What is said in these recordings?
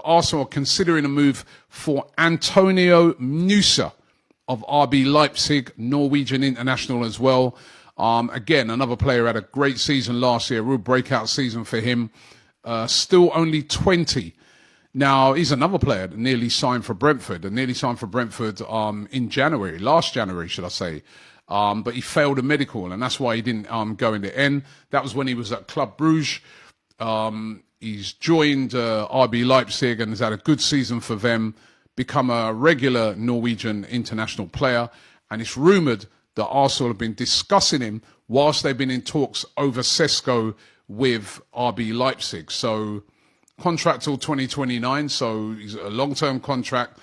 Arsenal are considering a move for Antonio Nusa of RB Leipzig, Norwegian international as well. Again, another player had a great season last year, real breakout season for him. Still only 20. Now, he's another player that nearly signed for Brentford, in January, last January, should I say. But he failed a medical, and that's why he didn't go in the end. That was when he was at Club Brugge. He's joined RB Leipzig and has had a good season for them, become a regular Norwegian international player. And it's rumoured that Arsenal have been discussing him whilst they've been in talks over Sesko with RB Leipzig. So contract till 2029, so he's a long-term contract.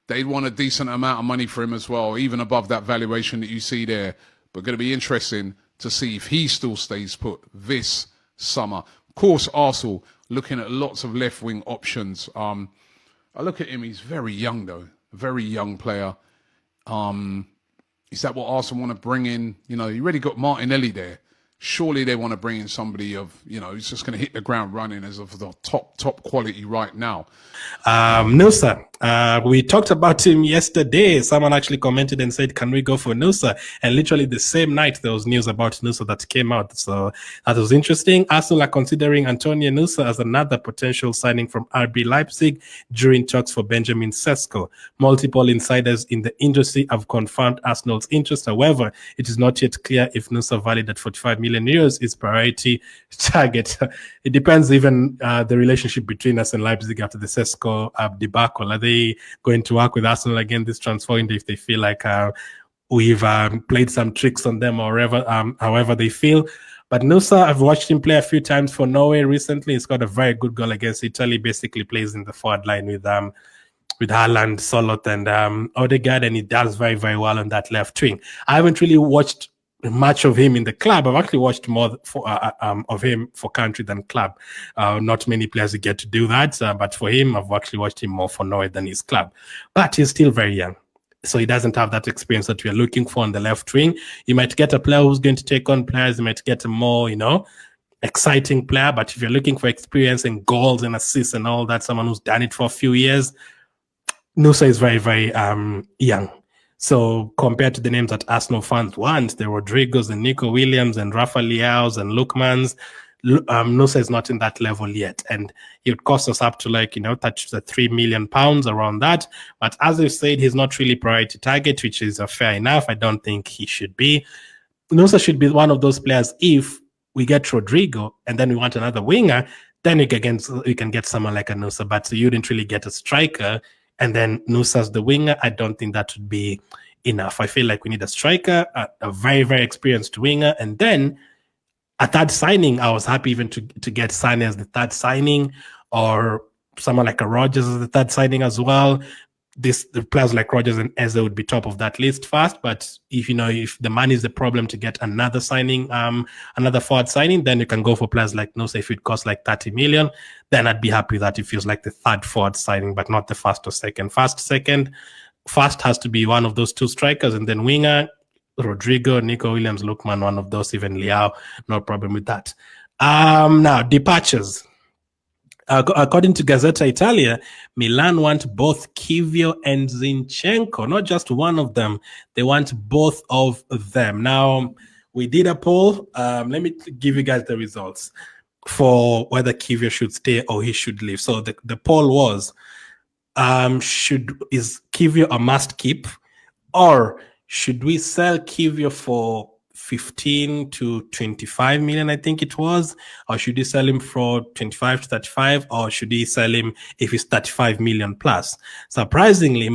They'd want a decent amount of money for him as well, even above that valuation that you see there. But going to be interesting to see if he still stays put this summer. Of course, Arsenal looking at lots of left-wing options. I look at him, he's very young though, a very young player. Is that what Arsenal want to bring in? You know, you already got Martinelli there. Surely they want to bring in somebody of, you know, who's just going to hit the ground running as of the top quality right now. Nusa, we talked about him yesterday. Someone actually commented and said, can we go for Nusa? And literally the same night, there was news about Nusa that came out. So that was interesting. Arsenal are considering Antonio Nusa as another potential signing from RB Leipzig during talks for Benjamin Sesko. Multiple insiders in the industry have confirmed Arsenal's interest. However, it is not yet clear if Nusa, valued at 45 million euros, is priority target. It depends even the relationship between us and Leipzig after the Sesko debacle. Are they going to work with Arsenal again this transfer window if they feel like we've played some tricks on them or whatever, however they feel? But Nusa, I've watched him play a few times for Norway recently. He's got a very good goal against Italy. Basically plays in the forward line with Haaland, Solot, and Odegaard, and he does very, very well on that left wing. I haven't really watched much of him in the club. I've actually watched more of him for country than club. Not many players get to do that, but for him, I've actually watched him more for Norway than his club. But he's still very young, so he doesn't have that experience that we're looking for on the left wing. You might get a player who's going to take on players. You might get a more, exciting player. But if you're looking for experience and goals and assists and all that, someone who's done it for a few years, Nusa is very, very young. So compared to the names that Arsenal fans want, the Rodrigos and Nico Williams and Rafa Leao's and Lookmans, Nusa is not in that level yet. And it would cost us up to touch the £3 million around that. But as I said, he's not really priority target, which is fair enough. I don't think he should be. Nusa should be one of those players. If we get Rodrigo and then we want another winger, then we can get someone like a Nusa. But you didn't really get a striker and then Nusa's the winger. I don't think that would be enough. I feel like we need a striker, a very, very experienced winger. And then a third signing, I was happy even to get Sane as the third signing, or someone like a Rodgers as the third signing as well. The players like Rodgers and Eze would be top of that list first. But if the money is the problem to get another signing, another forward signing, then you can go for players like Nusa. If it costs like 30 million, then I'd be happy that it feels like the third forward signing, but not the first or second. First has to be one of those two strikers, and then winger, Rodrigo, Nico Williams, Lookman, one of those, even Leao, no problem with that. Now, departures. According to Gazzetta Italia, Milan want both Kivio and Zinchenko, not just one of them. They want both of them. Now, we did a poll. Let me give you guys the results for whether Kivio should stay or he should leave. So the poll was, is Kivio a must keep, or should we sell Kivio for 15 to 25 million, I think it was, or should we sell him for 25 to 35, or should we sell him if he's 35 million plus? Surprisingly,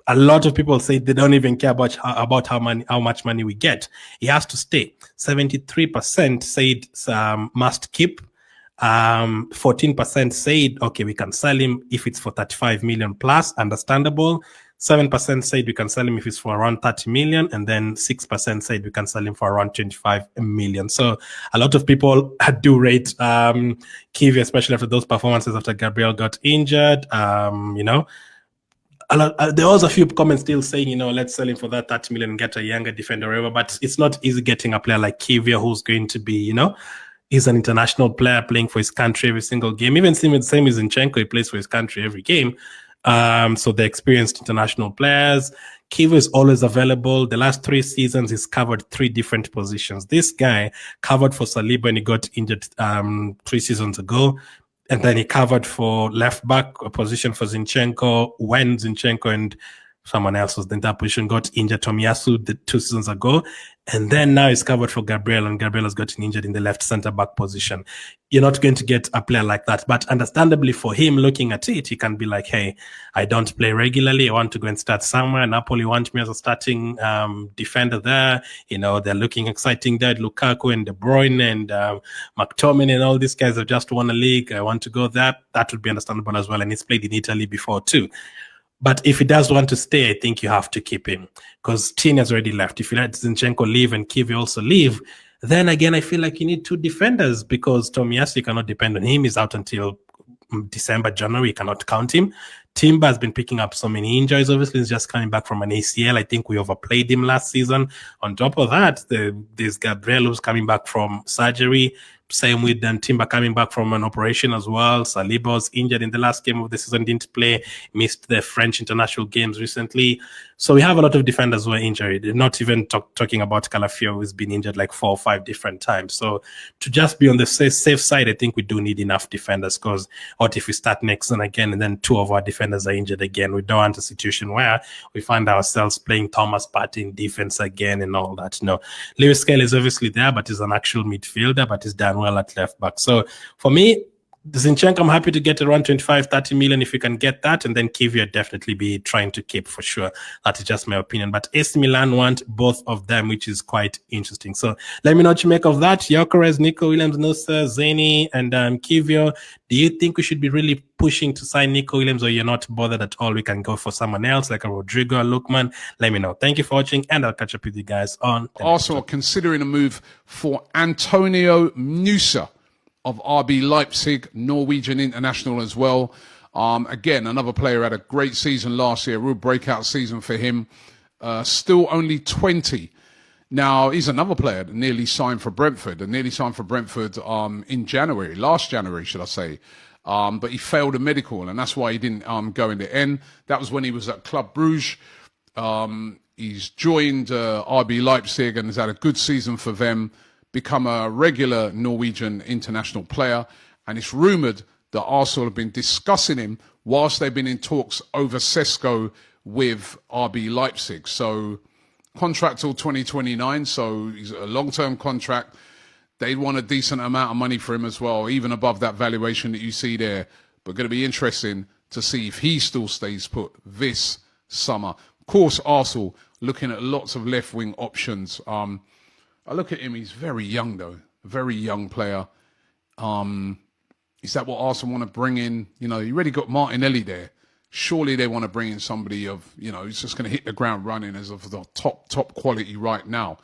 a lot of people say they don't even care about how much money we get. He has to stay. 73% said must keep. 14% said, okay, we can sell him if it's for 35 million plus, understandable. 7% said we can sell him if it's for around 30 million, and then 6% said we can sell him for around 25 million. So a lot of people do rate Kivio, especially after those performances after Gabriel got injured. There was a few comments still saying, let's sell him for that 30 million and get a younger defender or whatever, but it's not easy getting a player like Kivio who's going to be, He's an international player playing for his country every single game. Even same as Zinchenko, he plays for his country every game. So they're experienced international players. Kiva is always available. The last 3 seasons, he's covered 3 different positions. This guy covered for Saliba when he got injured 3 seasons ago. And then he covered for left back, a position for Zinchenko, when Zinchenko and someone else was in that position, got injured, Tomiyasu, 2 seasons ago. And then now he's covered for Gabriel, and Gabriel has gotten injured in the left centre-back position. You're not going to get a player like that. But understandably for him, looking at it, he can be like, hey, I don't play regularly. I want to go and start somewhere. Napoli want me as a starting defender there. You know, they're looking exciting there. Lukaku and De Bruyne and McTominay and all these guys have just won a league. I want to go there. That would be understandable as well. And he's played in Italy before too. But if he does want to stay, I think you have to keep him because Tini has already left. If you let Zinchenko leave and Kivi also leave, then again, I feel like you need 2 defenders because Tomiyasu cannot depend on him. He's out until December, January. You cannot count him. Timber has been picking up so many injuries. Obviously, he's just coming back from an ACL. I think we overplayed him last season. On top of that, there's Gabriel who's coming back from surgery. Same with Timber coming back from an operation as well. Saliba was injured in the last game of the season, didn't play, missed the French international games recently. So we have a lot of defenders who are injured. Not even talking about Calafio, who's been injured like 4 or 5 different times. So to just be on the safe side, I think we do need enough defenders because what if we start next season again and then 2 of our defenders are injured again? We don't want a situation where we find ourselves playing Thomas Partey in defense again and all that. No, Lewis Skelly is obviously there, but he's an actual midfielder, but he's done well at left back. So for me, Zinchenko, I'm happy to get around 25-30 million if you can get that, and then Kivior definitely be trying to keep for sure. That is just my opinion. But AC Milan want both of them, which is quite interesting. So let me know what you make of that. Gyökeres, Nico Williams, Nusa, Zeni, and Kivior. Do you think we should be really pushing to sign Nico Williams, or you're not bothered at all? We can go for someone else like a Rodrigo or Lookman. Let me know. Thank you for watching, and I'll catch up with you guys on the Arsenal considering a move for Antonio Nusa of RB Leipzig, Norwegian international as well. Again, another player had a great season last year, real breakout season for him. Still only 20. Now, he's another player that nearly signed for Brentford, in January, last January, should I say. But he failed a medical, and that's why he didn't go in the end. That was when he was at Club Brugge. He's joined RB Leipzig and has had a good season for them, become a regular Norwegian international player, and it's rumoured that Arsenal have been discussing him whilst they've been in talks over Sesko with RB Leipzig. So contract till 2029, so he's a long-term contract. They'd want a decent amount of money for him as well, even above that valuation that you see there. But going to be interesting to see if he still stays put this summer. Of course, Arsenal looking at lots of left-wing options. I look at him, he's very young though, a very young player. Is that what Arsenal want to bring in? You know, you already got Martinelli there. Surely they want to bring in somebody of, you know, who's just going to hit the ground running as of the top quality right now.